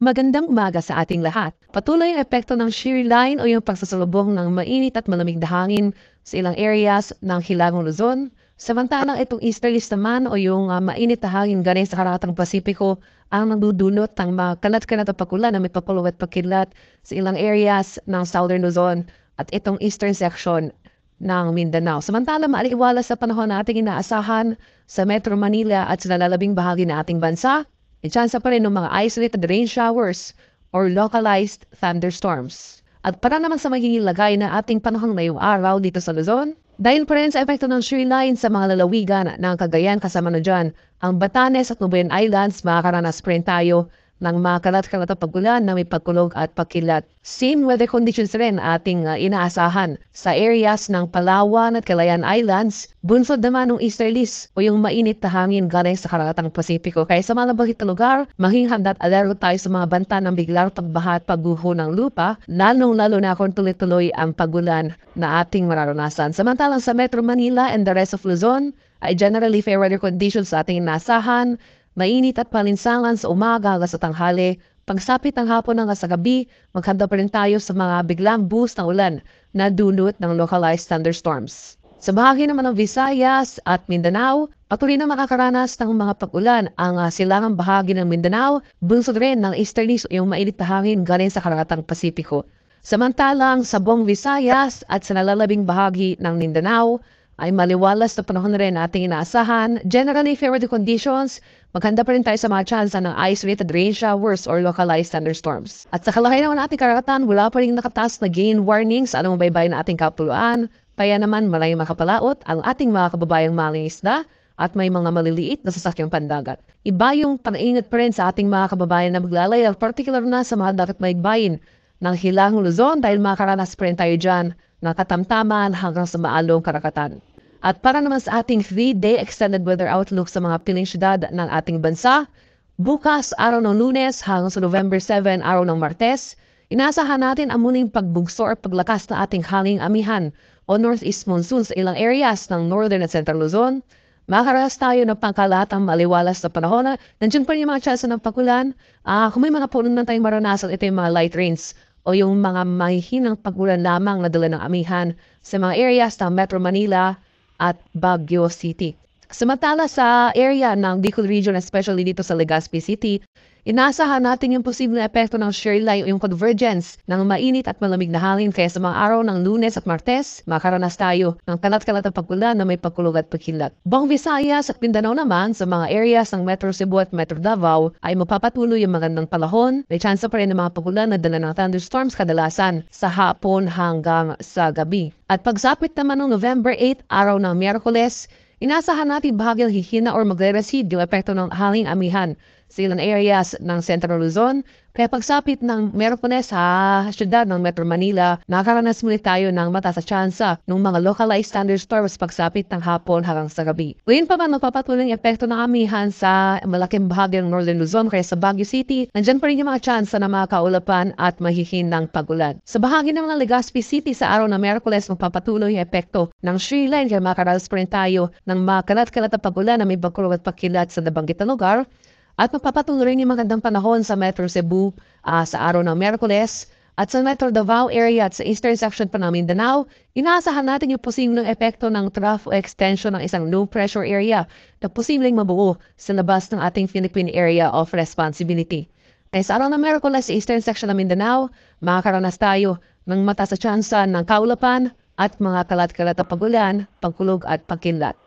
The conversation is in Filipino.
Magandang umaga sa ating lahat. Patuloy ang epekto ng shear line o yung pagsasalubong ng mainit at malamig na hangin sa ilang areas ng Hilagang Luzon. Samantalang itong easterlies naman o yung mainit na hangin galing sa karatang Pasipiko ang nagdudulot ng mga kalat-kalat na pagulan na may papulaw at pagkidlat sa ilang areas ng Southern Luzon at itong eastern section ng Mindanao. Samantala, maaliwalas sa panahon na ating inaasahan sa Metro Manila at sa nalalabing bahagi ng ating bansa. May tsansa pa rin ng mga isolated rain showers or localized thunderstorms. At para naman sa magiging lagay na ating panahon ngayong araw dito sa Luzon, dahil pa rin sa epekto ng shear line sa mga lalawigan ng Cagayan kasama na dyan, ang Batanes at Nubayan Islands makakaranas pa rin tayo ng mga kalat-kalat na pagulan na may pagkulog at pagkilat. Same weather conditions rin ating inaasahan sa areas ng Palawan at Calayan Islands, bunsod naman ng easterlies o yung mainit na hangin galing sa karatang Pasipiko. Kaya sa mga bagit na lugar, maging handa at alerto tayo sa mga banta ng biglang pagbaha at pagguho ng lupa, lalong-lalo na kung tuloy-tuloy ang pagulan na ating mararanasan. Samantalang sa Metro Manila and the rest of Luzon, ay generally fair weather conditions sa ating inaasahan. Mainit at palinsangan sa umaga hanggang sa tanghali. Pagsapit ng hapon hanggang sa gabi, maghanda pa rin tayo sa mga biglang boost ng ulan na dulot ng localized thunderstorms. Sa bahagi naman ng Visayas at Mindanao, patuloy na makakaranas ng mga pag-ulan ang silangang bahagi ng Mindanao, bunsod rin ng easterlies o yung mainit na hangin galing sa karatang Pasipiko. Samantalang sa buong Visayas at sa nalalabing bahagi ng Mindanao, ay maliwalas na panahon na rin ating inaasahan. Generally, fair weather conditions, maghanda pa rin tayo sa mga tsansa ng isolated rain showers or localized thunderstorms. At sa kalakay naman ating karagatan, wala pa rin nakataas na gain warnings sa anong baybay na ating kapuluan. Kaya naman malayong makapalaot ang ating mga kababayang mangingisda at may mga maliliit na sasakyang pandagat. Iba yung panaingat pa rin sa ating mga kababayan na maglalaya, particular na sa mga dagat maigbayin ng Hilagang Luzon dahil makakaranas pa rin tayo dyan ng katamtaman hanggang sa maalong karagatan. At para naman sa ating 3-day extended weather outlook sa mga piling syudad ng ating bansa, bukas araw ng Lunes hanggang sa November 7 araw ng Martes, inaasahan natin ang muling pagbugso or paglakas na ating hanging amihan o northeast monsoon sa ilang areas ng Northern at Central Luzon. Makakaranas tayo ng pangkalahatang maliwalas na panahon. Nandiyan pa rin yung mga tsansa ng pagulan. Kung may mga puno na tayong maranasan, ito yung mga light rains o yung mga mahihinang pagulan lamang na dala ng amihan sa mga areas ng Metro Manila at Baguio City. Samantala sa area ng Bicol Region, especially dito sa Legazpi City, inaasahan natin yung posibleng epekto ng shear line o yung convergence ng mainit at malamig na hangin kaya sa mga araw ng Lunes at Martes, makaranas tayo ng kalat-kalat na pagkulan na may pagkulog at pagkilat. Buong Visayas at Mindanao naman sa mga areas ng Metro Cebu at Metro Davao ay mapapatuloy yung magandang panahon. May chance pa rin ng mga pagkulan na dala ng thunderstorms kadalasan sa hapon hanggang sa gabi. At pagsapit naman ng November 8, araw ng Miyerkules, inaasahan natin bahagyang hihina or magre-recede yung epekto ng hanging amihan sa ilang areas ng Central Luzon. Kaya pagsapit ng Miyerkules sa syudad ng Metro Manila, nakakaranas muli tayo ng mataas na tsansa ng mga localized thunderstorms pagsapit ng hapon hanggang sa gabi. Ngayon pa man magpapatuloy ang epekto ng amihan sa malaking bahagi ng Northern Luzon kaya sa Baguio City, nandyan pa rin yung mga tsansa na mga kaulapan at mahihinang pagulan. Sa bahagi ng mga Legazpi City sa araw ng Miyerkules, magpapatuloy ang epekto ng shear line kaya makakaranas pa rin tayo ng mga kalat-kalat na pagulan na may bagkulog at pagkilat sa nabanggit na lugar. At magpapatuloy rin yung magandang panahon sa Metro Cebu sa araw ng Miyerkules at sa Metro Davao area at sa eastern section pa ng Mindanao, inaasahan natin yung posibleng epekto ng trough o extension ng isang low pressure area na posibleng mabuo sa labas ng ating Philippine Area of Responsibility. Kaya sa araw ng Miyerkules sa eastern section ng Mindanao, makakaranas tayo ng mataas na tsansa ng kaulapan at mga kalat-kalat na pagulan, pagkulog at pagkilat.